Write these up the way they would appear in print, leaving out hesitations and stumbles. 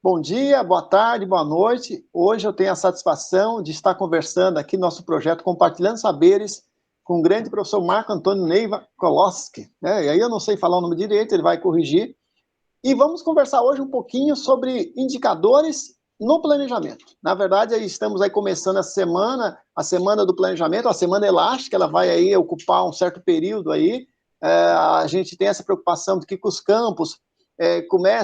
Bom dia, boa tarde, boa noite. Hoje eu tenho a satisfação de estar conversando aqui no nosso projeto Compartilhando Saberes com o grande professor Marco Antônio Neiva Koloski, né? E aí eu não sei falar o nome direito, ele vai corrigir. E vamos conversar hoje um pouquinho sobre indicadores no planejamento. Na verdade, estamos aí começando a semana do planejamento, a semana elástica, ela vai aí ocupar um certo período aí. A gente tem essa preocupação de que os campos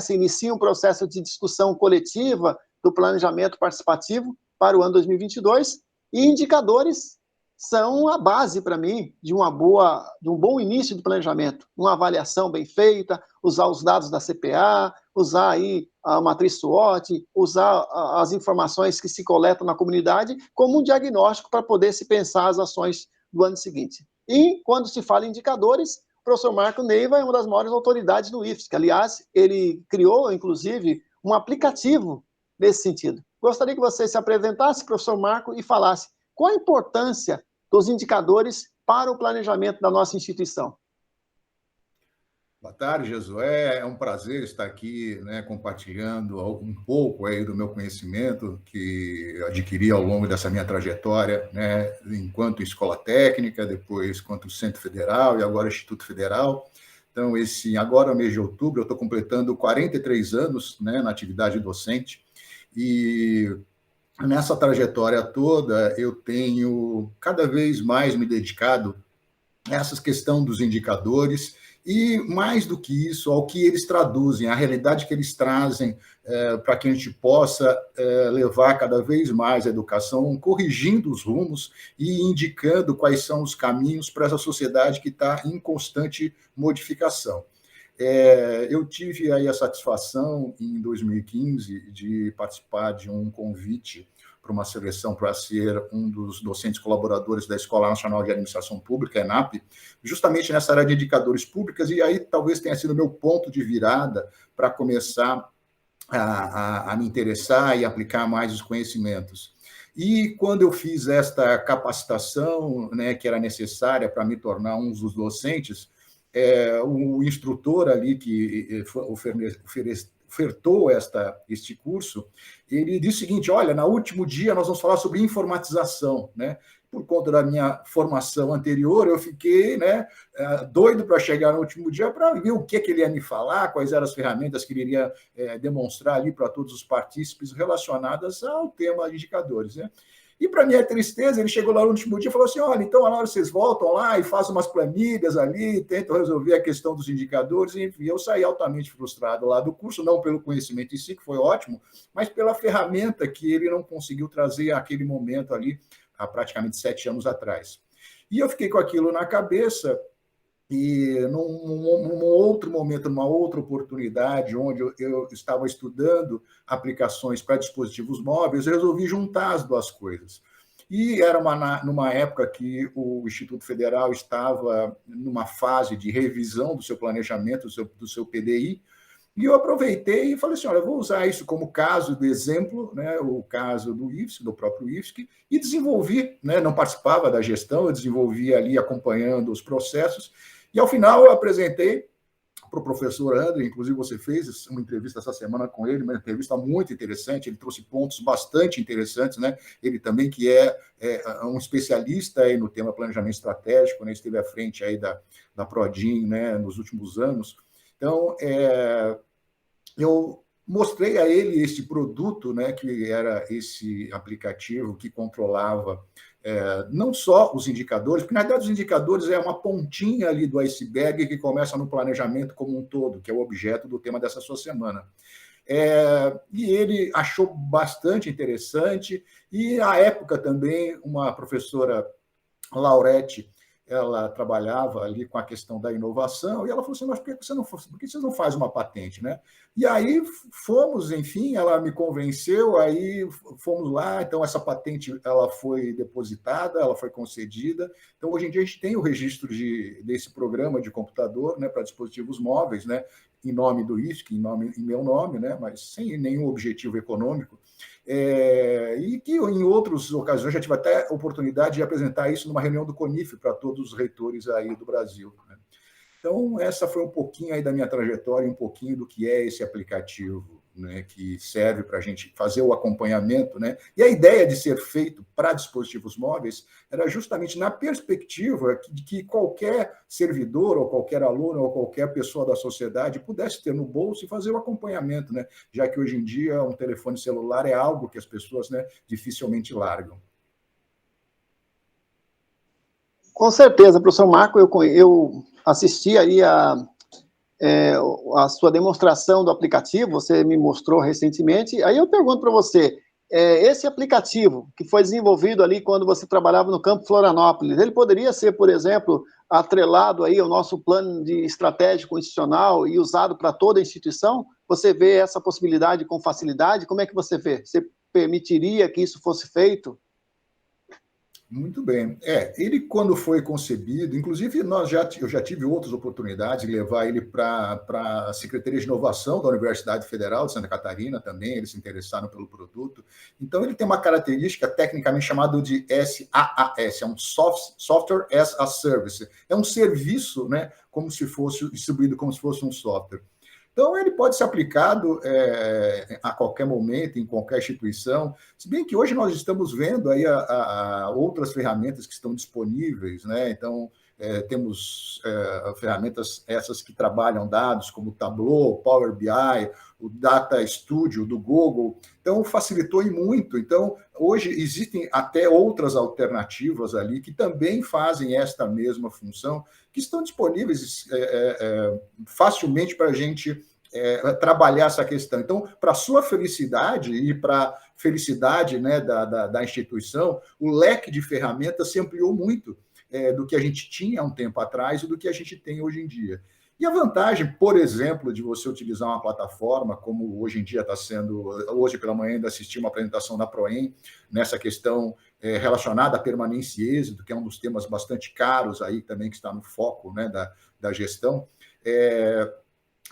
iniciem um processo de discussão coletiva do planejamento participativo para o ano 2022, e indicadores são a base, para mim, de um bom início de planejamento, uma avaliação bem feita, usar os dados da CPA, usar aí a matriz SWOT, usar as informações que se coletam na comunidade como um diagnóstico para poder se pensar as ações do ano seguinte. E, quando se fala em indicadores, o professor Marco Neiva é uma das maiores autoridades do IFSC. Aliás, ele criou, inclusive, um aplicativo nesse sentido. Gostaria que você se apresentasse, professor Marco, e falasse qual a importância dos indicadores para o planejamento da nossa instituição. Boa tarde, Josué. É um prazer estar aqui, né, compartilhando um pouco aí do meu conhecimento que eu adquiri ao longo dessa minha trajetória, né, enquanto escola técnica, depois quanto Centro Federal e agora Instituto Federal. Então, agora, mês de outubro, eu estou completando 43 anos, né, na atividade docente, e nessa trajetória toda eu tenho cada vez mais me dedicado a essa questão dos indicadores e, mais do que isso, ao que eles traduzem, a realidade que eles trazem para que a gente possa levar cada vez mais a educação, corrigindo os rumos e indicando quais são os caminhos para essa sociedade que está em constante modificação. Eu tive aí a satisfação, em 2015, de participar de um convite para uma seleção para ser um dos docentes colaboradores da Escola Nacional de Administração Pública, ENAP, justamente nessa área de indicadores públicos, e aí talvez tenha sido o meu ponto de virada para começar a me interessar e aplicar mais os conhecimentos. E quando eu fiz esta capacitação, né, que era necessária para me tornar um dos docentes, o instrutor ali que ofertou este curso, ele disse o seguinte: olha, no último dia nós vamos falar sobre informatização, né? Por conta da minha formação anterior, eu fiquei, né, doido para chegar no último dia para ver o que ele ia me falar, quais eram as ferramentas que ele iria demonstrar ali para todos os partícipes relacionadas ao tema de indicadores, né? E, para minha tristeza, ele chegou lá no último dia e falou assim: olha, então, na hora vocês voltam lá e fazem umas planilhas ali, tentam resolver a questão dos indicadores, e, enfim, eu saí altamente frustrado lá do curso, não pelo conhecimento em si, que foi ótimo, mas pela ferramenta que ele não conseguiu trazer àquele momento ali, há praticamente 7 anos atrás. E eu fiquei com aquilo na cabeça. E num outro momento, numa outra oportunidade, onde eu estava estudando aplicações para dispositivos móveis, eu resolvi juntar as duas coisas. E era numa época que o Instituto Federal estava numa fase de revisão do seu planejamento, do seu PDI, e eu aproveitei e falei assim: olha, eu vou usar isso como caso de exemplo, né, o caso do IFSC, do próprio IFSC, e desenvolvi, né, não participava da gestão, eu desenvolvi ali acompanhando os processos. E, ao final, eu apresentei para o professor André, inclusive você fez uma entrevista essa semana com ele, uma entrevista muito interessante, ele trouxe pontos bastante interessantes, né? Ele também, que é um especialista aí no tema planejamento estratégico, né? Esteve à frente aí da Prodin, né, nos últimos anos. Então, eu mostrei a ele este produto, né, que era esse aplicativo que controlava não só os indicadores, porque, na verdade, os indicadores é uma pontinha ali do iceberg que começa no planejamento como um todo, que é o objeto do tema dessa sua semana. E ele achou bastante interessante, e, à época, também, uma professora, Laurete, ela trabalhava ali com a questão da inovação, e ela falou assim: mas por que vocês não fazem uma patente, né? E aí fomos, enfim, ela me convenceu, aí fomos lá, então essa patente ela foi depositada, ela foi concedida, então hoje em dia a gente tem o registro desse programa de computador, né, para dispositivos móveis, né, em nome do IFSC, em meu nome, né, mas sem nenhum objetivo econômico. E que em outras ocasiões já tive até a oportunidade de apresentar isso numa reunião do CONIF para todos os reitores aí do Brasil, né? Então, essa foi um pouquinho aí da minha trajetória, um pouquinho do que é esse aplicativo, né, que serve para a gente fazer o acompanhamento, né? E a ideia de ser feito para dispositivos móveis era justamente na perspectiva de que qualquer servidor, ou qualquer aluno, ou qualquer pessoa da sociedade pudesse ter no bolso e fazer o acompanhamento, né? Já que hoje em dia um telefone celular é algo que as pessoas, né, dificilmente largam. Com certeza, professor Marco, eu assisti aí a sua demonstração do aplicativo, você me mostrou recentemente. Aí eu pergunto para você, esse aplicativo que foi desenvolvido ali quando você trabalhava no Campo Florianópolis, ele poderia ser, por exemplo, atrelado aí ao nosso plano de estratégico institucional e usado para toda a instituição? Você vê essa possibilidade com facilidade? Como é que você vê? Você permitiria que isso fosse feito? Muito bem. Ele quando foi concebido, inclusive eu já tive outras oportunidades de levar ele para a Secretaria de Inovação da Universidade Federal de Santa Catarina também, eles se interessaram pelo produto. Então, ele tem uma característica tecnicamente chamada de SaaS, é um Software as a Service. É um serviço, né, como se fosse distribuído como se fosse um software. Então, ele pode ser aplicado a qualquer momento, em qualquer instituição, se bem que hoje nós estamos vendo aí outras ferramentas que estão disponíveis, né? Então, temos ferramentas essas que trabalham dados, como o Tableau, Power BI, o Data Studio do Google. Então, facilitou e muito. Então, hoje existem até outras alternativas ali que também fazem esta mesma função, que estão disponíveis facilmente para a gente trabalhar essa questão. Então, para a sua felicidade e para a felicidade, né, da instituição, o leque de ferramentas se ampliou muito do que a gente tinha há um tempo atrás e do que a gente tem hoje em dia. E a vantagem, por exemplo, de você utilizar uma plataforma, como hoje em dia está sendo, hoje pela manhã ainda assisti uma apresentação da Proem, nessa questão relacionada à permanência e êxito, que é um dos temas bastante caros aí também, que está no foco, né, da gestão.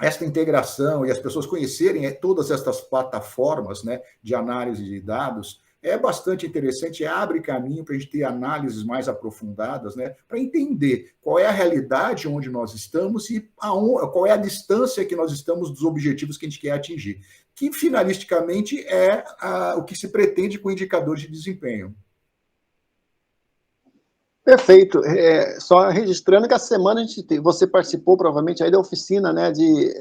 Esta integração e as pessoas conhecerem todas estas plataformas, né, de análise de dados é bastante interessante, abre caminho para a gente ter análises mais aprofundadas, né, para entender qual é a realidade onde nós estamos e qual é a distância que nós estamos dos objetivos que a gente quer atingir, que finalisticamente é o que se pretende com indicadores de desempenho. Perfeito. Só registrando que essa semana você participou provavelmente aí da oficina, né, de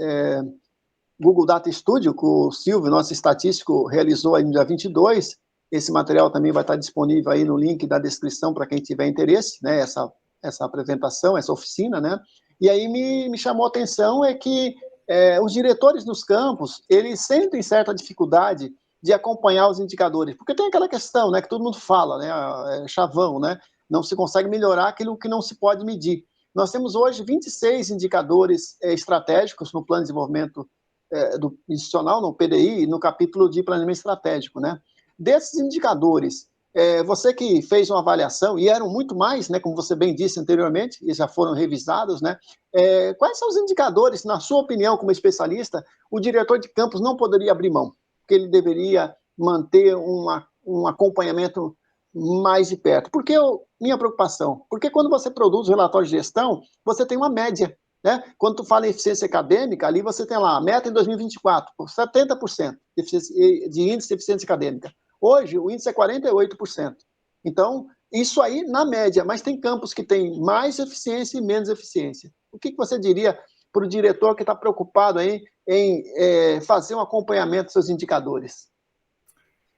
Google Data Studio, que o Silvio, nosso estatístico, realizou aí no dia 22. Esse material também vai estar disponível aí no link da descrição para quem tiver interesse, né, essa apresentação, essa oficina, né. E aí me chamou a atenção que os diretores dos campos, eles sentem certa dificuldade de acompanhar os indicadores, porque tem aquela questão, né, que todo mundo fala, né, chavão, né, não se consegue melhorar aquilo que não se pode medir. Nós temos hoje 26 indicadores estratégicos no Plano de Desenvolvimento do institucional, no PDI, no capítulo de planejamento estratégico, né? Desses indicadores, você que fez uma avaliação, e eram muito mais, né, como você bem disse anteriormente, e já foram revisados, né? Quais são os indicadores, na sua opinião, como especialista, o diretor de campus não poderia abrir mão? Porque ele deveria manter um acompanhamento mais de perto. Por que minha preocupação? Porque quando você produz o relatório de gestão, você tem uma média, né? Quando tu fala em eficiência acadêmica, ali você tem lá a meta em 2024, 70% de índice de eficiência acadêmica. Hoje, o índice é 48%. Então, isso aí na média, mas tem campos que têm mais eficiência e menos eficiência. O que você diria para o diretor que está preocupado aí em fazer um acompanhamento dos seus indicadores?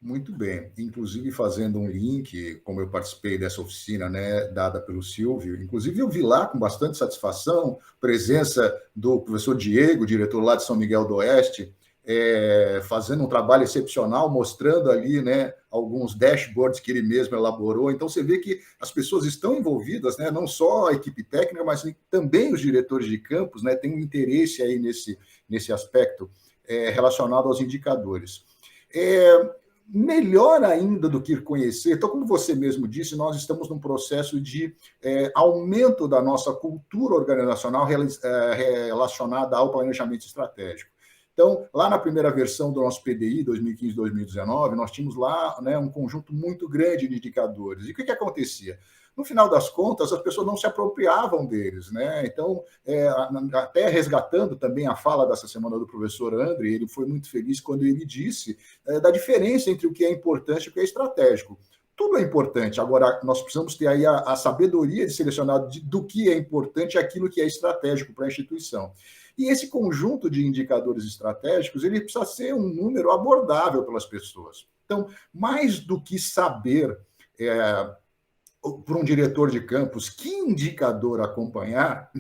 Muito bem. Inclusive, fazendo um link, como eu participei dessa oficina, né, dada pelo Silvio, inclusive eu vi lá com bastante satisfação a presença do professor Diego, diretor lá de São Miguel do Oeste, fazendo um trabalho excepcional, mostrando ali, né, alguns dashboards que ele mesmo elaborou. Então, você vê que as pessoas estão envolvidas, né, não só a equipe técnica, mas também os diretores de campus, né, têm um interesse aí nesse aspecto relacionado aos indicadores. Melhor ainda do que conhecer, então, como você mesmo disse, nós estamos num processo de aumento da nossa cultura organizacional relacionada ao planejamento estratégico. Então, lá na primeira versão do nosso PDI, 2015-2019, nós tínhamos lá, né, um conjunto muito grande de indicadores. E o que acontecia? No final das contas, as pessoas não se apropriavam deles, né? Então, até resgatando também a fala dessa semana do professor André, ele foi muito feliz quando ele disse da diferença entre o que é importante e o que é estratégico. Tudo é importante. Agora, nós precisamos ter aí a sabedoria de selecionar do que é importante e aquilo que é estratégico para a instituição. E esse conjunto de indicadores estratégicos, ele precisa ser um número abordável pelas pessoas. Então, mais do que saber para um diretor de campus que indicador acompanhar,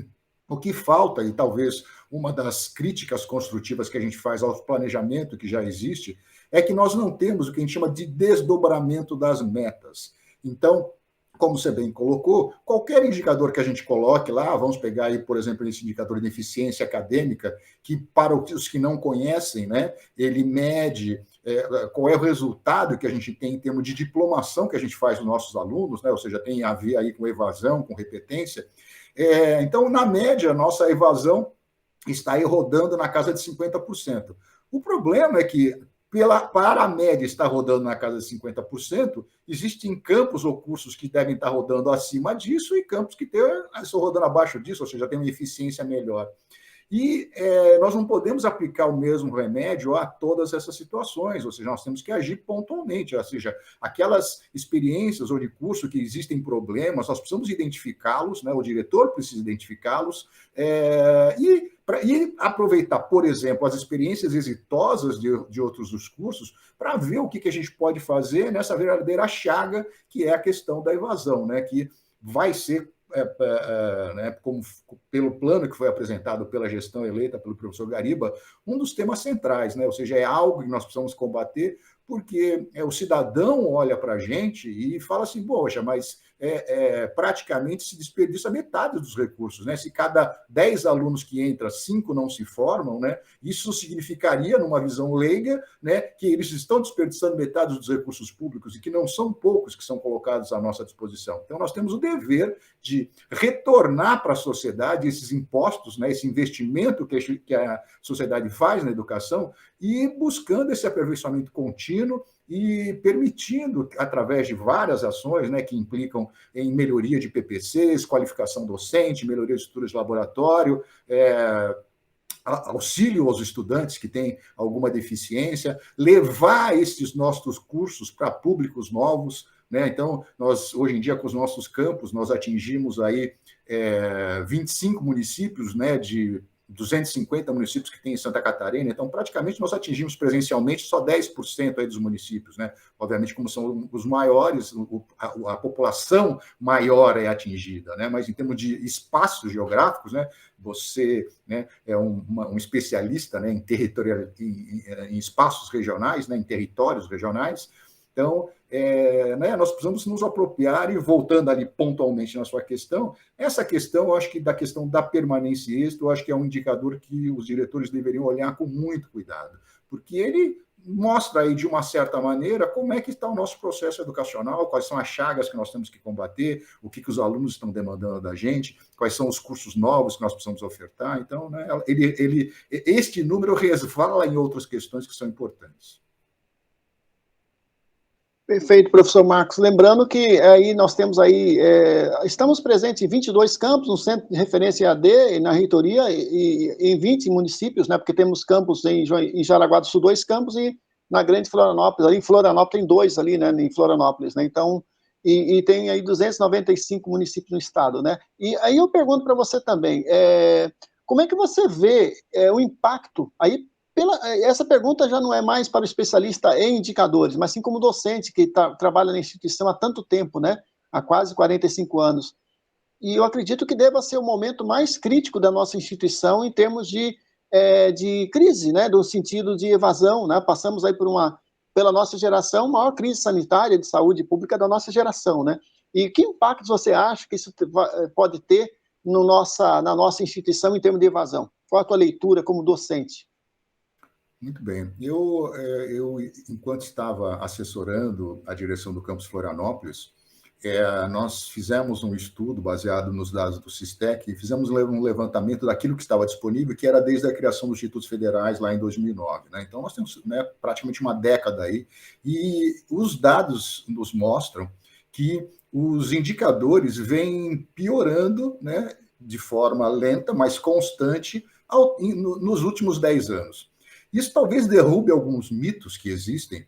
o que falta, e talvez uma das críticas construtivas que a gente faz ao planejamento que já existe, é que nós não temos o que a gente chama de desdobramento das metas. Então, como você bem colocou, qualquer indicador que a gente coloque lá, vamos pegar aí, por exemplo, esse indicador de eficiência acadêmica, que para os que não conhecem, né, ele mede qual é o resultado que a gente tem em termos de diplomação que a gente faz nos nossos alunos, né, ou seja, tem a ver aí com evasão, com repetência. Então, na média, a nossa evasão está aí rodando na casa de 50%. O problema é que, para a média estar rodando na casa de 50%, existem campos ou cursos que devem estar rodando acima disso e campos que estão rodando abaixo disso, ou seja, tem uma eficiência melhor. E nós não podemos aplicar o mesmo remédio a todas essas situações, ou seja, nós temos que agir pontualmente, ou seja, aquelas experiências ou de curso que existem problemas, nós precisamos identificá-los, né? O diretor precisa identificá-los, e aproveitar, por exemplo, as experiências exitosas de outros dos cursos para ver o que a gente pode fazer nessa verdadeira chaga que é a questão da evasão, né? Que vai ser né, como pelo plano que foi apresentado pela gestão eleita pelo professor Gariba, um dos temas centrais, né? Ou seja, é algo que nós precisamos combater, porque o cidadão olha para a gente e fala assim, poxa, mas praticamente se desperdiça metade dos recursos, né? Se cada 10 alunos que entram, 5 não se formam, né? Isso significaria, numa visão leiga, né, que eles estão desperdiçando metade dos recursos públicos e que não são poucos que são colocados à nossa disposição. Então, nós temos o dever de retornar para a sociedade esses impostos, né, esse investimento que a sociedade faz na educação e buscando esse aperfeiçoamento contínuo e permitindo, através de várias ações, né, que implicam em melhoria de PPCs, qualificação docente, melhoria de estruturas de laboratório, auxílio aos estudantes que têm alguma deficiência, levar esses nossos cursos para públicos novos, né? Então, nós, hoje em dia, com os nossos campos, nós atingimos aí 25 municípios, né, de 250 municípios que tem em Santa Catarina, então praticamente nós atingimos presencialmente só 10% aí dos municípios, né? Obviamente, como são os maiores, a população maior é atingida, né? Mas em termos de espaços geográficos, né, você, né, é um especialista, né, em espaços regionais, né, em territórios regionais. Então, né, nós precisamos nos apropriar, e voltando ali pontualmente na sua questão, essa questão, eu acho que da questão da permanência e êxito, eu acho que é um indicador que os diretores deveriam olhar com muito cuidado, porque ele mostra aí, de uma certa maneira, como é que está o nosso processo educacional, quais são as chagas que nós temos que combater, o que os alunos estão demandando da gente, quais são os cursos novos que nós precisamos ofertar. Então, né, este número resvala em outras questões que são importantes. Perfeito, professor Marcos. Lembrando que aí nós temos aí, estamos presentes em 22 campos, no Centro de Referência EAD, na reitoria, e em 20 municípios, né, porque temos campos em Jaraguá do Sul, 2 campos, e na Grande Florianópolis, ali em Florianópolis tem 2 ali, né, em Florianópolis, né, então, e tem aí 295 municípios no estado, né. E aí eu pergunto para você também, como é que você vê o impacto aí? Essa pergunta já não é mais para o especialista em indicadores, mas sim como docente que trabalha na instituição há tanto tempo, né? Há quase 45 anos. E eu acredito que deva ser o momento mais crítico da nossa instituição em termos de crise, né? Do sentido de evasão, né? Passamos aí pela nossa geração, a maior crise sanitária de saúde pública da nossa geração, né? E que impactos você acha que isso pode ter na nossa instituição em termos de evasão? Qual a tua leitura como docente? Muito bem. Eu, enquanto estava assessorando a direção do Campus Florianópolis, nós fizemos um estudo baseado nos dados do Sistec e fizemos um levantamento daquilo que estava disponível, que era desde a criação dos institutos federais lá em 2009. Né? Então, nós temos, né, praticamente uma década aí, e os dados nos mostram que os indicadores vêm piorando, né, de forma lenta, mas constante, nos últimos 10 anos. Isso talvez derrube alguns mitos que existem,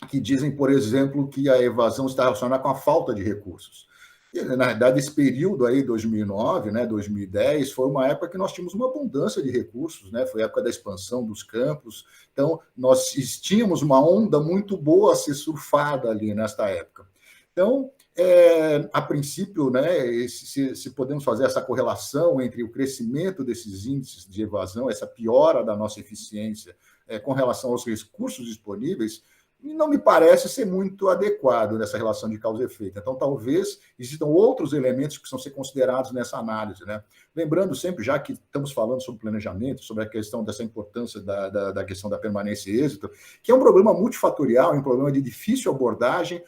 que dizem, por exemplo, que a evasão está relacionada com a falta de recursos. E, na verdade, esse período aí, 2009, né, 2010, foi uma época que nós tínhamos uma abundância de recursos, né, foi a época da expansão dos campos, então nós tínhamos uma onda muito boa a ser surfada ali nesta época. Então, a princípio, né, se podemos fazer essa correlação entre o crescimento desses índices de evasão, essa piora da nossa eficiência com relação aos recursos disponíveis, não me parece ser muito adequado nessa relação de causa e efeito. Então, talvez existam outros elementos que precisam ser considerados nessa análise, né? Lembrando sempre, já que estamos falando sobre planejamento, sobre a questão dessa importância da questão da permanência e êxito, que é um problema multifatorial, um problema de difícil abordagem,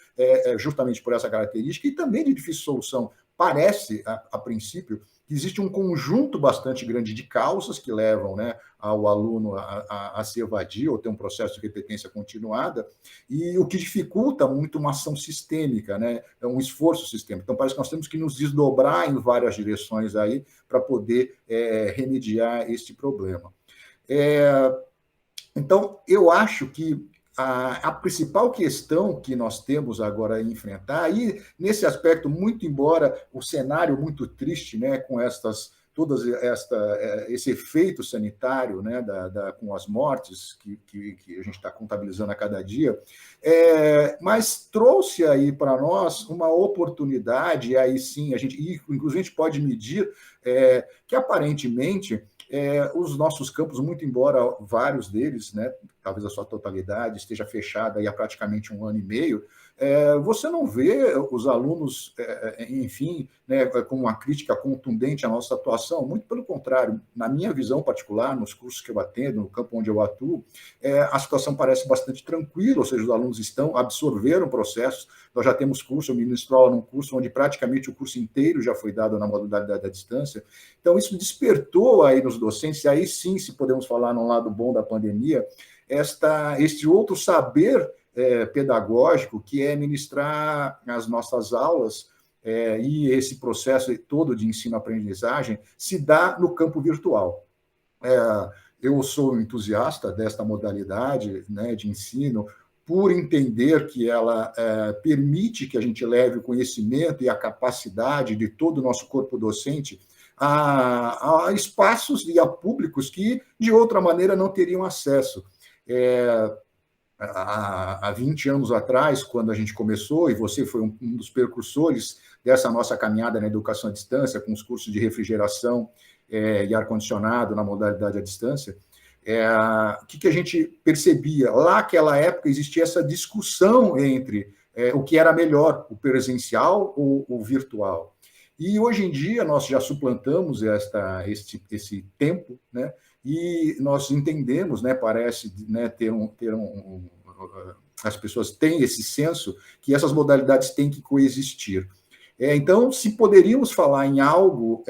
justamente por essa característica, e também de difícil solução. Parece, a princípio, que existe um conjunto bastante grande de causas que levam, né, ao aluno a se evadir ou ter um processo de repetência continuada, e o que dificulta muito uma ação sistêmica, né, é um esforço sistêmico. Então, parece que nós temos que nos desdobrar em várias direções aí para poder remediar este problema. Então, eu acho que a principal questão que nós temos agora a enfrentar, e nesse aspecto, muito embora o cenário muito triste, né, com esse efeito sanitário, né, com as mortes que a gente está contabilizando a cada dia, mas trouxe aí para nós uma oportunidade, e aí sim, inclusive a gente pode medir que aparentemente os nossos campos, muito embora vários deles, né, talvez a sua totalidade esteja fechada aí há praticamente 1 ano e meio, você não vê os alunos, enfim, né, com uma crítica contundente à nossa atuação, muito pelo contrário, na minha visão particular, nos cursos que eu atendo, no campo onde eu atuo, a situação parece bastante tranquila, ou seja, os alunos absorveram processos, nós já temos curso, eu ministro aula num curso onde praticamente o curso inteiro já foi dado na modalidade da distância, então isso despertou aí nos docentes, e aí sim, se podemos falar no lado bom da pandemia, este outro saber pedagógico, que é ministrar as nossas aulas, e esse processo todo de ensino-aprendizagem se dá no campo virtual. Eu sou um entusiasta desta modalidade, né, de ensino, por entender que ela permite que a gente leve o conhecimento e a capacidade de todo o nosso corpo docente a espaços e a públicos que, de outra maneira, não teriam acesso. Há 20 anos atrás, quando a gente começou, e você foi um dos precursores dessa nossa caminhada na educação à distância, com os cursos de refrigeração e ar-condicionado na modalidade à distância, o que a gente percebia? Lá, naquela época, existia essa discussão entre o que era melhor, o presencial ou o virtual. E, hoje em dia, nós já suplantamos esse tempo, né? E nós entendemos, né, parece, né, as pessoas têm esse senso que essas modalidades têm que coexistir. Então, se poderíamos falar em algo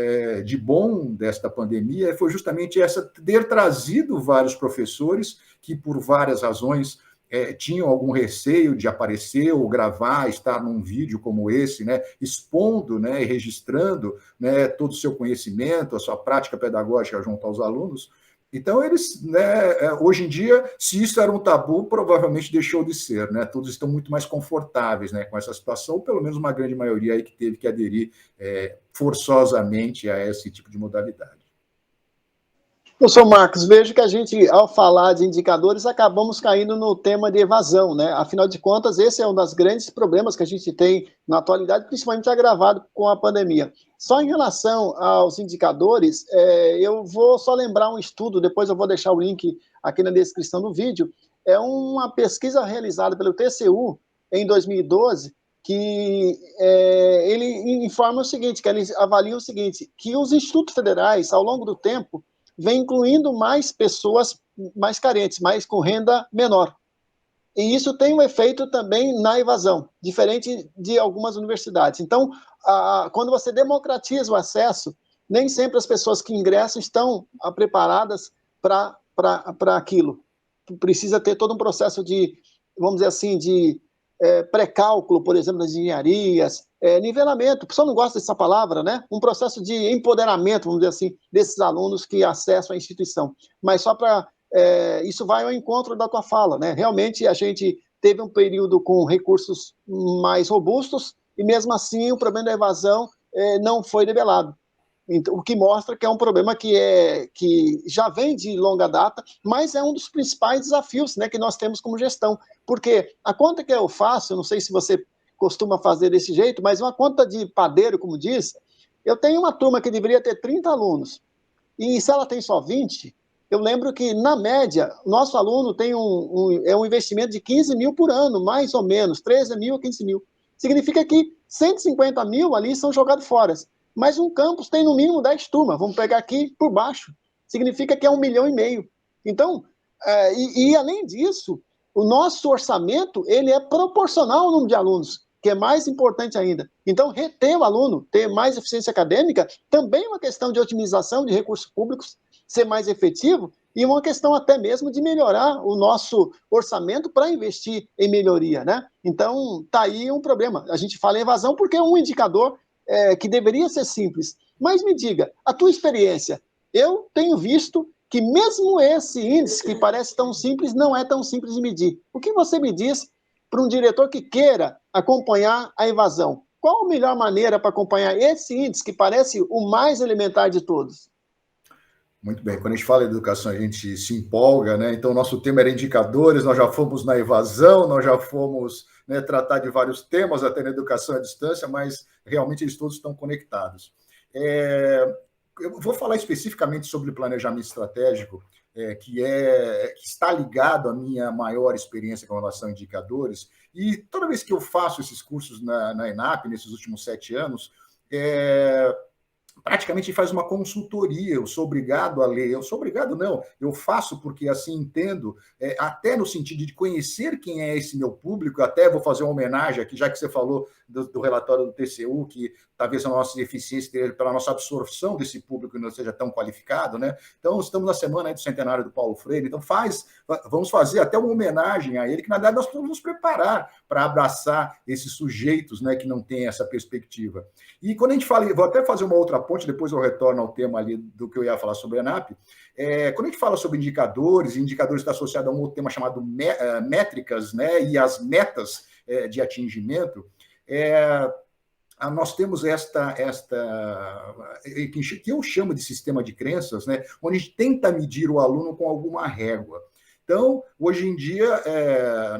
de bom desta pandemia, foi justamente ter trazido vários professores que, por várias razões, tinham algum receio de aparecer ou gravar, estar num vídeo como esse, né, expondo, né, e registrando, né, todo o seu conhecimento, a sua prática pedagógica junto aos alunos. Então, eles, né, hoje em dia, se isso era um tabu, provavelmente deixou de ser, né? Todos estão muito mais confortáveis, né, com essa situação, pelo menos uma grande maioria aí que teve que aderir forçosamente a esse tipo de modalidade. Professor Marcos, vejo que a gente, ao falar de indicadores, acabamos caindo no tema de evasão, né? Afinal de contas, esse é um dos grandes problemas que a gente tem na atualidade, principalmente agravado com a pandemia. Só em relação aos indicadores, eu vou só lembrar um estudo, depois eu vou deixar o link aqui na descrição do vídeo, é uma pesquisa realizada pelo TCU em 2012, que ele informa o seguinte, que eles avaliam o seguinte, que os institutos federais, ao longo do tempo, vem incluindo mais pessoas mais carentes, mais com renda menor. E isso tem um efeito também na evasão, diferente de algumas universidades. Então, quando você democratiza o acesso, nem sempre as pessoas que ingressam estão preparadas para aquilo. Precisa ter todo um processo de, vamos dizer assim, de pré-cálculo, por exemplo, das engenharias, nivelamento, o pessoal não gosta dessa palavra, né? Um processo de empoderamento, vamos dizer assim, desses alunos que acessam a instituição. Mas só para... isso vai ao encontro da tua fala, né? Realmente a gente teve um período com recursos mais robustos e mesmo assim o problema da evasão não foi debelado. Então, o que mostra que é um problema que já vem de longa data, mas é um dos principais desafios, né, que nós temos como gestão. Porque a conta que eu faço, não sei se você costuma fazer desse jeito, mas uma conta de padeiro, como diz, eu tenho uma turma que deveria ter 30 alunos, e se ela tem só 20, eu lembro que, na média, o nosso aluno tem um investimento de 15 mil por ano, mais ou menos, 13 mil a 15 mil. Significa que 150 mil ali são jogados fora. Mas um campus tem no mínimo 10 turmas, vamos pegar aqui por baixo, significa que é 1,5 milhão. Então, além disso, o nosso orçamento ele é proporcional ao número de alunos, que é mais importante ainda. Então, reter o aluno, ter mais eficiência acadêmica, também é uma questão de otimização de recursos públicos, ser mais efetivo, e uma questão até mesmo de melhorar o nosso orçamento para investir em melhoria, né? Então, está aí um problema. A gente fala em evasão porque é um indicador que deveria ser simples. Mas me diga, a tua experiência, eu tenho visto que mesmo esse índice que parece tão simples, não é tão simples de medir. O que você me diz para um diretor que queira acompanhar a evasão? Qual a melhor maneira para acompanhar esse índice que parece o mais elementar de todos? Muito bem, quando a gente fala em educação, a gente se empolga, né? Então, nosso tema era indicadores, nós já fomos na evasão, nós já fomos, né, tratar de vários temas até na educação à distância, mas realmente eles todos estão conectados. Eu vou falar especificamente sobre planejamento estratégico, que está ligado à minha maior experiência com relação a indicadores, e toda vez que eu faço esses cursos na ENAP, nesses últimos 7 anos, praticamente faz uma consultoria, eu sou obrigado a ler, eu sou obrigado não, eu faço porque assim entendo, até no sentido de conhecer quem é esse meu público, até vou fazer uma homenagem aqui, já que você falou do relatório do TCU, que talvez a nossa deficiência esteja pela nossa absorção desse público não seja tão qualificado, né? Então, estamos na semana do centenário do Paulo Freire, então vamos fazer até uma homenagem a ele, que na verdade nós podemos nos preparar para abraçar esses sujeitos, né, que não têm essa perspectiva. E quando a gente fala, vou até fazer uma outra ponte, depois eu retorno ao tema ali do que eu ia falar sobre a ENAP, quando a gente fala sobre indicadores está associado a um outro tema chamado métricas, né, e as metas de atingimento, nós temos esta que eu chamo de sistema de crenças, né, onde a gente tenta medir o aluno com alguma régua. Então, hoje em dia,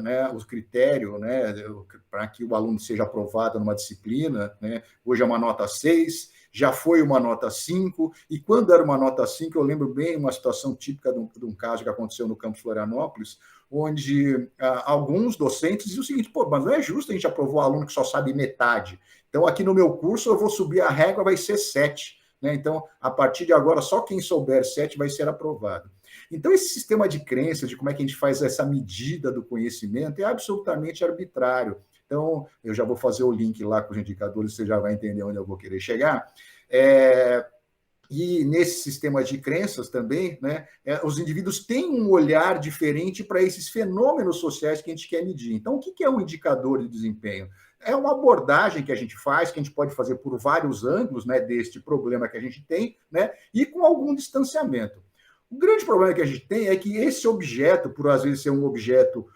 né, o critério, né, para que o aluno seja aprovado numa disciplina, né, hoje é uma nota 6, já foi uma nota 5, e quando era uma nota 5, eu lembro bem uma situação típica de um caso que aconteceu no campus Florianópolis, onde alguns docentes diziam o seguinte, mas não é justo a gente aprovar um aluno que só sabe metade. Então, aqui no meu curso, eu vou subir a régua, vai ser 7. Né? Então, a partir de agora, só quem souber 7 vai ser aprovado. Então, esse sistema de crenças, de como é que a gente faz essa medida do conhecimento, é absolutamente arbitrário. Então, eu já vou fazer o link lá com os indicadores, você já vai entender onde eu vou querer chegar. E nesse sistema de crenças também, né, os indivíduos têm um olhar diferente para esses fenômenos sociais que a gente quer medir. Então, o que é um indicador de desempenho? É uma abordagem que a gente faz, que a gente pode fazer por vários ângulos, né, deste problema que a gente tem, né, e com algum distanciamento. O grande problema que a gente tem é que esse objeto, por às vezes ser um objeto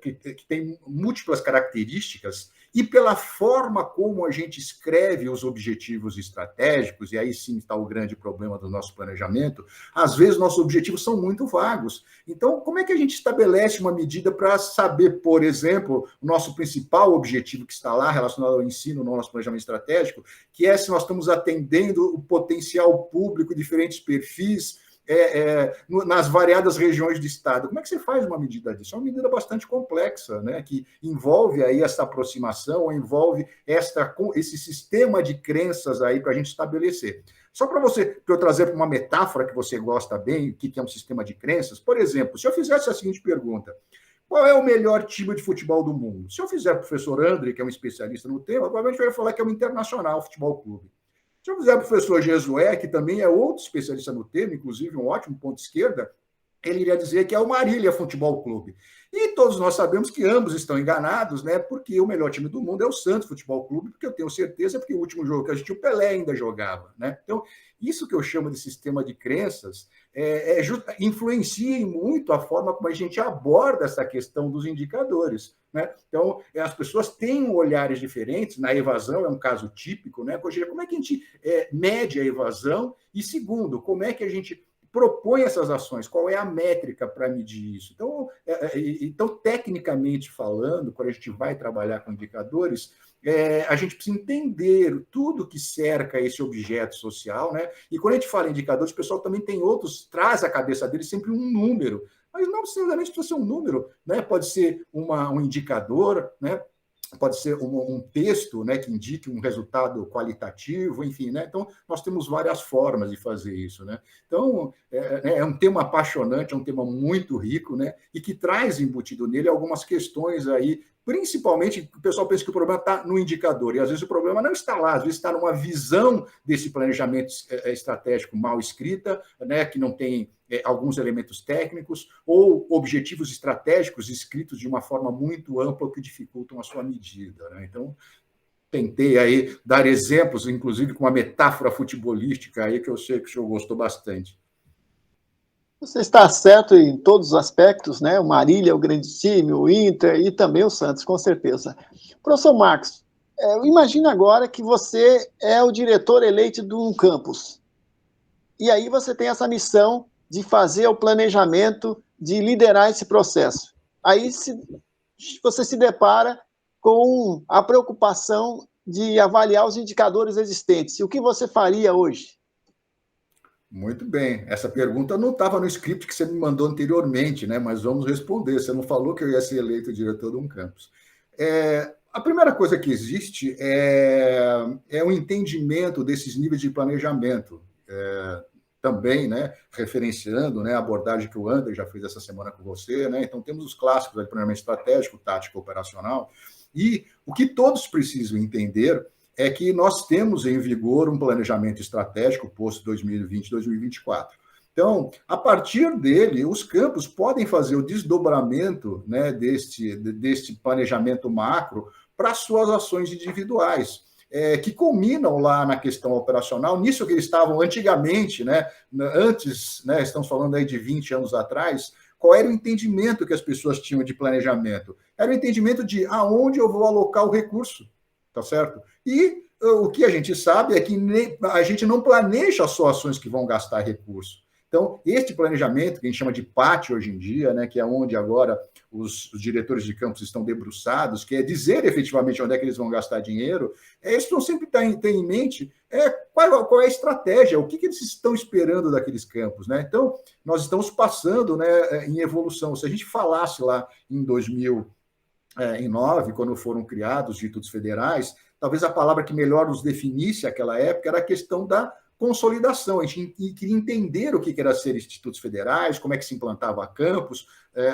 que tem múltiplas características, e pela forma como a gente escreve os objetivos estratégicos, e aí sim está o grande problema do nosso planejamento, às vezes nossos objetivos são muito vagos. Então, como é que a gente estabelece uma medida para saber, por exemplo, o nosso principal objetivo que está lá relacionado ao ensino no nosso planejamento estratégico, que é se nós estamos atendendo o potencial público, diferentes perfis, nas variadas regiões do estado. Como é que você faz uma medida disso? É uma medida bastante complexa, né, que envolve aí essa aproximação, envolve esse sistema de crenças aí para a gente estabelecer. Só para eu trazer para uma metáfora que você gosta bem, o que é um sistema de crenças. Por exemplo, se eu fizesse a seguinte pergunta: qual é o melhor time de futebol do mundo? Se eu fizer o professor André, que é um especialista no tema, provavelmente vai falar que é o Internacional Futebol Clube. Se eu fizer o professor Jesué, que também é outro especialista no tema, inclusive um ótimo ponto de esquerda, ele iria dizer que é o Marília Futebol Clube. E todos nós sabemos que ambos estão enganados, né? Porque o melhor time do mundo é o Santos Futebol Clube, porque eu tenho certeza que o último jogo que a gente, o Pelé ainda jogava, né? Então, isso que eu chamo de sistema de crenças influencia muito a forma como a gente aborda essa questão dos indicadores, né? Então, as pessoas têm olhares diferentes. Na evasão é um caso típico, né? Como é que a gente mede a evasão? E segundo, como é que a gente propõe essas ações, qual é a métrica para medir isso? Então, tecnicamente falando, quando a gente vai trabalhar com indicadores, a gente precisa entender tudo que cerca esse objeto social, né? E quando a gente fala em indicadores, o pessoal também tem outros, traz à cabeça dele sempre um número, mas não necessariamente precisa ser um número, né? Pode ser um indicador, né? Pode ser um texto, né, que indique um resultado qualitativo, enfim, né? Então, nós temos várias formas de fazer isso, né? Então, é um tema apaixonante, é um tema muito rico, né? E que traz embutido nele algumas questões aí, principalmente, o pessoal pensa que o problema está no indicador, e às vezes o problema não está lá, às vezes está numa visão desse planejamento estratégico mal escrita, né, que não tem alguns elementos técnicos, ou objetivos estratégicos escritos de uma forma muito ampla que dificultam a sua medida, né? Então, tentei aí dar exemplos, inclusive com uma metáfora futebolística aí, que eu sei que o senhor gostou bastante. Você está certo em todos os aspectos, né? O Marília é o grande time, o Inter e também o Santos, com certeza. Professor Marcos, imagine agora que você é o diretor eleito de um campus. E aí você tem essa missão de fazer o planejamento, de liderar esse processo. Aí você se depara com a preocupação de avaliar os indicadores existentes. E o que você faria hoje? Muito bem. Essa pergunta não estava no script que você me mandou anteriormente, né? Mas vamos responder. Você não falou que eu ia ser eleito diretor de um campus. A primeira coisa que existe é o entendimento desses níveis de planejamento. Também, né, referenciando, né, a abordagem que o André já fez essa semana com você, né? Então, temos os clássicos de planejamento estratégico, tático, operacional, e o que todos precisam entender é que nós temos em vigor um planejamento estratégico posto 2020-2024. Então, a partir dele, os campos podem fazer o desdobramento, né, deste planejamento macro para suas ações individuais. Que culminam lá na questão operacional, nisso que eles estavam antigamente, né? Antes, né, estamos falando aí de 20 anos atrás, qual era o entendimento que as pessoas tinham de planejamento? Era o entendimento de aonde eu vou alocar o recurso, tá certo? E o que a gente sabe é que a gente não planeja só ações que vão gastar recurso. Então, este planejamento, que a gente chama de PAT hoje em dia, né, que é onde agora os diretores de campos estão debruçados, que é dizer efetivamente onde é que eles vão gastar dinheiro, eles vão sempre ter em mente qual é a estratégia, o que eles estão esperando daqueles campos, né? Então, nós estamos passando, né, em evolução. Se a gente falasse lá em 2009, quando foram criados os institutos federais, talvez a palavra que melhor nos definisse aquela época era a questão da consolidação. A gente queria entender o que era ser institutos federais, como é que se implantava campus.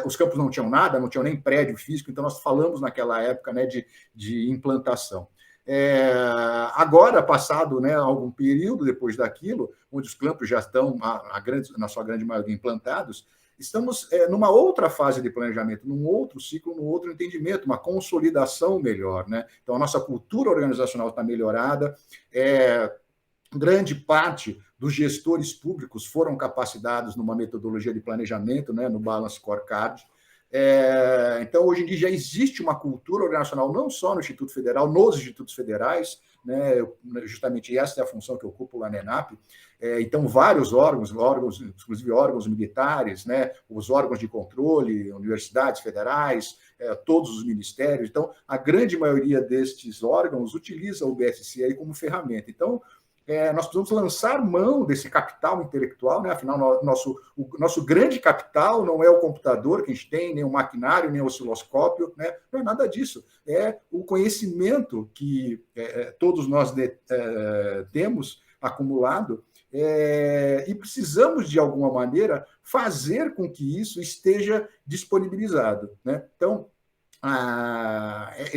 Os campos não tinham nada, não tinham nem prédio físico, então nós falamos naquela época, né, de implantação. Agora, passado, né, algum período depois daquilo, onde os campos já estão, na sua grande maioria, implantados, estamos numa outra fase de planejamento, num outro ciclo, num outro entendimento, uma consolidação melhor, né? Então, a nossa cultura organizacional está melhorada, grande parte dos gestores públicos foram capacitados numa metodologia de planejamento, né, no Balance Scorecard. Então, hoje em dia, já existe uma cultura organizacional, não só no Instituto Federal, nos institutos federais, né, justamente essa é a função que eu ocupo lá na ENAP. Então, vários órgãos, inclusive órgãos militares, né, os órgãos de controle, universidades federais, todos os ministérios. Então, a grande maioria destes órgãos utiliza o BSC aí como ferramenta. Então, nós precisamos lançar mão desse capital intelectual, né? Afinal, o nosso grande capital não é o computador que a gente tem, nem o maquinário, nem o osciloscópio, né? Não é nada disso. É o conhecimento que todos nós temos acumulado e precisamos, de alguma maneira, fazer com que isso esteja disponibilizado, né? Então,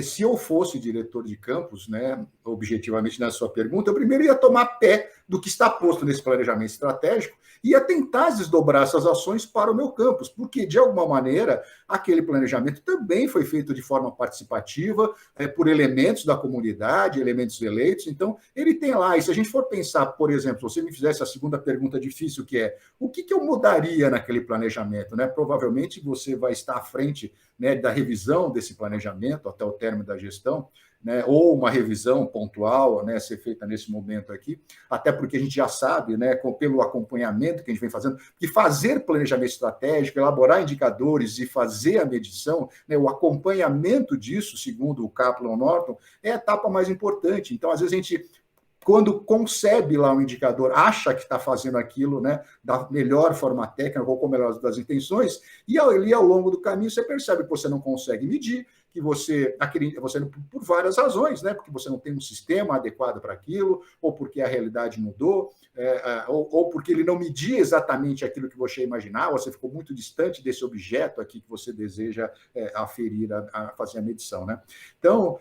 se eu fosse diretor de campus, né, objetivamente na sua pergunta, eu primeiro ia tomar pé do que está posto nesse planejamento estratégico e ia tentar desdobrar essas ações para o meu campus, porque, de alguma maneira, aquele planejamento também foi feito de forma participativa, por elementos da comunidade, elementos eleitos, então ele tem lá, e se a gente for pensar, por exemplo, se você me fizesse a segunda pergunta difícil, que é, o que eu mudaria naquele planejamento, né? Provavelmente você vai estar à frente, né, da revisão desse planejamento até o término da gestão, né, ou uma revisão pontual, né, ser feita nesse momento aqui, até porque a gente já sabe, né, pelo acompanhamento que a gente vem fazendo, que fazer planejamento estratégico, elaborar indicadores e fazer a medição, né, o acompanhamento disso, segundo o Kaplan Norton, é a etapa mais importante. Então, às vezes, a gente, quando concebe lá um indicador, acha que está fazendo aquilo, né, da melhor forma técnica ou com a melhor das intenções, e ali ao longo do caminho você percebe que você não consegue medir, que você por várias razões, né, porque você não tem um sistema adequado para aquilo, ou porque a realidade mudou, ou porque ele não media exatamente aquilo que você imaginava, você ficou muito distante desse objeto aqui que você deseja aferir, a fazer a medição, né? Então,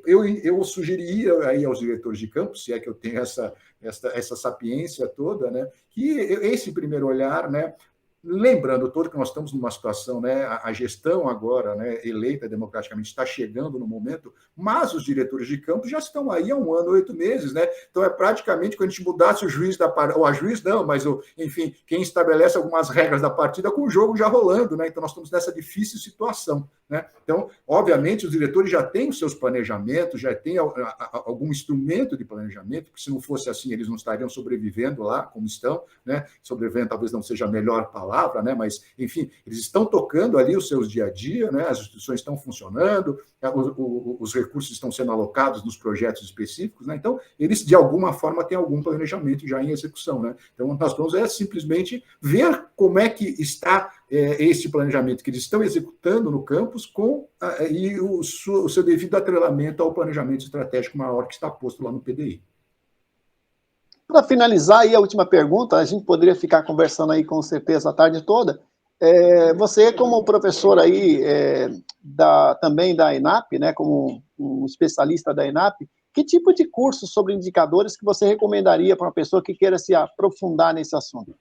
eu sugeriria aí aos diretores de campo, se é que eu tenho essa sapiência toda, né, que esse primeiro olhar, né, lembrando todo que nós estamos numa situação, né, a gestão agora, né, eleita democraticamente, está chegando no momento, mas os diretores de campo já estão aí há 1 ano, 8 meses, né? Então é praticamente quando a gente mudasse o juiz da partida, ou a juiz não, mas enfim, quem estabelece algumas regras da partida com o jogo já rolando, né? Então nós estamos nessa difícil situação, né? Então, obviamente, os diretores já têm os seus planejamentos, já têm algum instrumento de planejamento, porque se não fosse assim, eles não estariam sobrevivendo lá como estão, né? Sobrevivendo talvez não seja a melhor palavra, né? Mas, enfim, eles estão tocando ali os seus dia a dia, né? As instituições estão funcionando, os recursos estão sendo alocados nos projetos específicos, né? Então, eles, de alguma forma, têm algum planejamento já em execução, né? Então, nós vamos simplesmente ver como é que está esse planejamento que eles estão executando no campus e o seu devido atrelamento ao planejamento estratégico maior que está posto lá no PDI. Para finalizar aí a última pergunta, a gente poderia ficar conversando aí com certeza a tarde toda. Você, como professor aí também da ENAP, né, como um especialista da ENAP, que tipo de curso sobre indicadores que você recomendaria para uma pessoa que queira se aprofundar nesse assunto?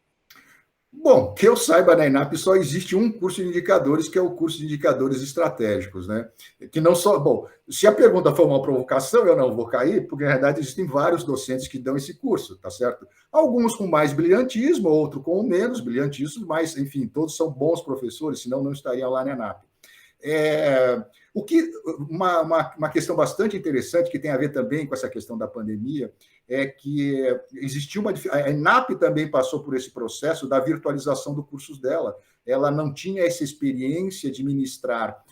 Bom, que eu saiba, na ENAP só existe um curso de indicadores, que é o curso de indicadores estratégicos, né? Que não só. Bom, se a pergunta for uma provocação, eu não vou cair, porque na verdade existem vários docentes que dão esse curso, tá certo? Alguns com mais brilhantismo, outros com menos brilhantismo, mas, enfim, todos são bons professores, senão não estariam lá na ENAP. Uma questão bastante interessante, que tem a ver também com essa questão da pandemia, é que existiu a ENAP também passou por esse processo da virtualização dos cursos dela. Ela não tinha essa experiência de ministrar.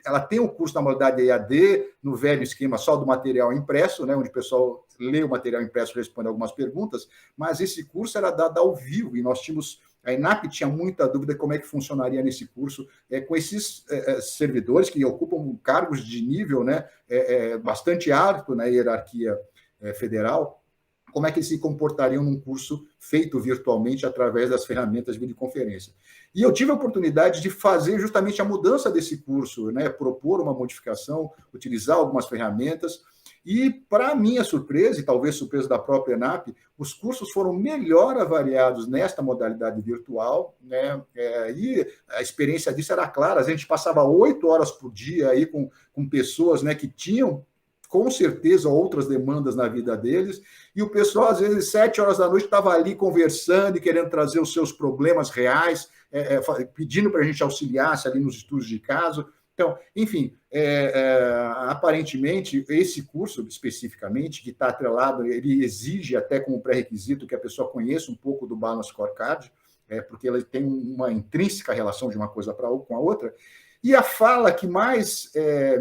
Ela tem um curso na modalidade EAD, no velho esquema só do material impresso, né, onde o pessoal lê o material impresso e responde algumas perguntas, mas esse curso era dado ao vivo, e nós tínhamos. A ENAP tinha muita dúvida como é que funcionaria nesse curso, com esses servidores que ocupam cargos de nível, né, bastante alto na hierarquia federal, como é que eles se comportariam num curso feito virtualmente através das ferramentas de videoconferência. E eu tive a oportunidade de fazer justamente a mudança desse curso, né, propor uma modificação, utilizar algumas ferramentas. E, para minha surpresa, e talvez surpresa da própria ENAP, os cursos foram melhor avaliados nesta modalidade virtual, né? E a experiência disso era clara. A gente passava 8 horas por dia aí com pessoas, né, que tinham, com certeza, outras demandas na vida deles, e o pessoal, às vezes, 7 horas da noite, estava ali conversando e querendo trazer os seus problemas reais, pedindo para a gente auxiliasse ali nos estudos de caso. Então, enfim, aparentemente, esse curso especificamente, que está atrelado, ele exige até como pré-requisito que a pessoa conheça um pouco do Balance Scorecard, porque ele tem uma intrínseca relação de uma coisa com a outra. E a fala que mais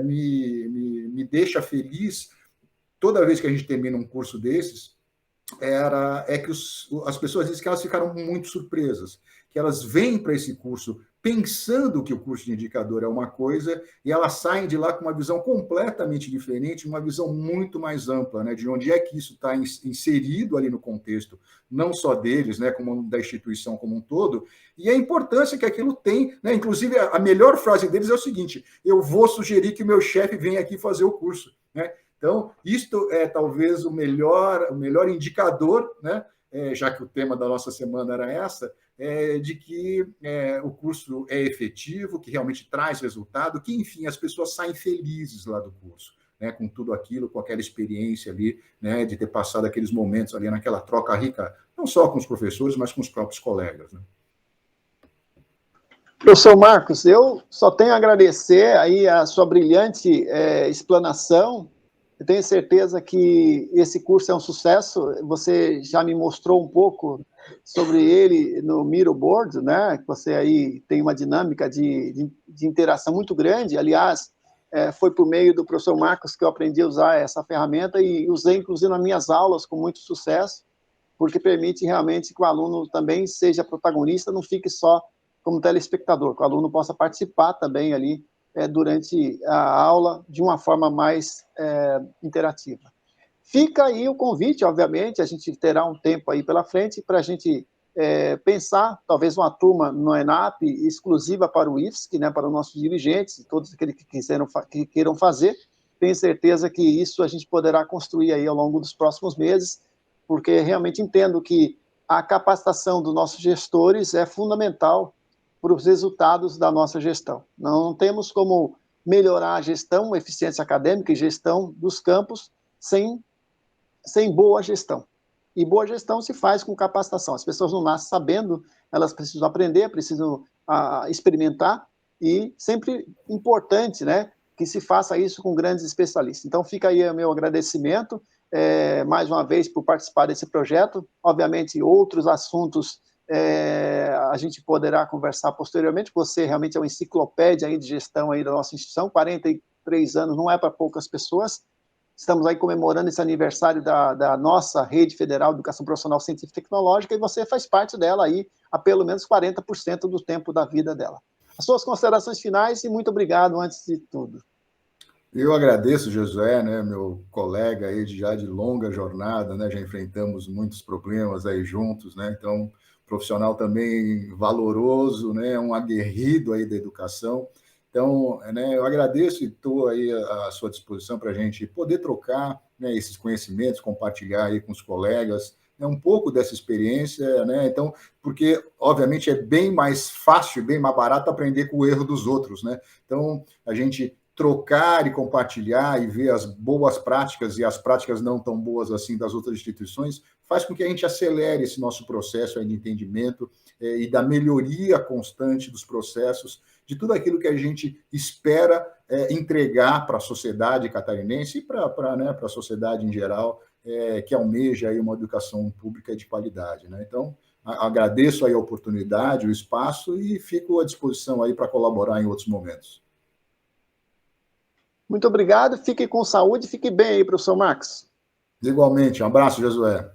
me deixa feliz toda vez que a gente termina um curso desses é que as pessoas dizem que elas ficaram muito surpresas, que elas vêm para esse curso pensando que o curso de indicador é uma coisa, e elas saem de lá com uma visão completamente diferente, uma visão muito mais ampla, né, de onde é que isso está inserido ali no contexto, não só deles, né, como da instituição como um todo, e a importância que aquilo tem, né, inclusive a melhor frase deles é o seguinte: eu vou sugerir que o meu chefe venha aqui fazer o curso, né? Então, isto é talvez o melhor indicador, né, já que o tema da nossa semana era essa, de que o curso é efetivo, que realmente traz resultado, que, enfim, as pessoas saem felizes lá do curso, né, com tudo aquilo, com aquela experiência ali, né, de ter passado aqueles momentos ali naquela troca rica, não só com os professores, mas com os próprios colegas, né? Professor Marcos, eu só tenho a agradecer aí a sua brilhante explanação. Eu tenho certeza que esse curso é um sucesso. Você já me mostrou um pouco sobre ele no Miro Board, né? Você aí tem uma dinâmica de interação muito grande. Aliás, foi por meio do professor Marcos que eu aprendi a usar essa ferramenta e usei, inclusive, nas minhas aulas com muito sucesso, porque permite realmente que o aluno também seja protagonista, não fique só como telespectador, que o aluno possa participar também ali durante a aula de uma forma mais interativa. Fica aí o convite, obviamente, a gente terá um tempo aí pela frente para a gente pensar, talvez uma turma no ENAP exclusiva para o IFSC, né, para os nossos dirigentes, todos aqueles que queiram fazer. Tenho certeza que isso a gente poderá construir aí ao longo dos próximos meses, porque realmente entendo que a capacitação dos nossos gestores é fundamental para os resultados da nossa gestão. Não temos como melhorar a gestão, a eficiência acadêmica e gestão dos campos sem boa gestão. E boa gestão se faz com capacitação. As pessoas não nascem sabendo, elas precisam aprender, precisam experimentar, e sempre importante, né, que se faça isso com grandes especialistas. Então, fica aí o meu agradecimento, mais uma vez, por participar desse projeto. Obviamente, outros assuntos a gente poderá conversar posteriormente. Você realmente é uma enciclopédia aí de gestão aí da nossa instituição. 43 anos não é para poucas pessoas. Estamos aí comemorando esse aniversário da nossa Rede Federal de Educação Profissional Científica e Tecnológica, e você faz parte dela aí há pelo menos 40% do tempo da vida dela. As suas considerações finais, e muito obrigado antes de tudo. Eu agradeço, Josué, né, meu colega aí já de longa jornada, né, já enfrentamos muitos problemas aí juntos, né, então profissional também valoroso, né, um aguerrido aí da educação. Então, né, eu agradeço e estou aí à sua disposição para a gente poder trocar, né, esses conhecimentos, compartilhar aí com os colegas, né, um pouco dessa experiência, né, então, porque, obviamente, é bem mais fácil, bem mais barato aprender com o erro dos outros, né, então, a gente trocar e compartilhar e ver as boas práticas e as práticas não tão boas assim das outras instituições, faz com que a gente acelere esse nosso processo de entendimento e da melhoria constante dos processos, de tudo aquilo que a gente espera entregar para a sociedade catarinense e para a sociedade em geral, que almeja aí uma educação pública de qualidade, né? Então, agradeço aí a oportunidade, o espaço, e fico à disposição aí para colaborar em outros momentos. Muito obrigado, fique com saúde, fique bem aí, professor Marcos. Igualmente, um abraço, Josué.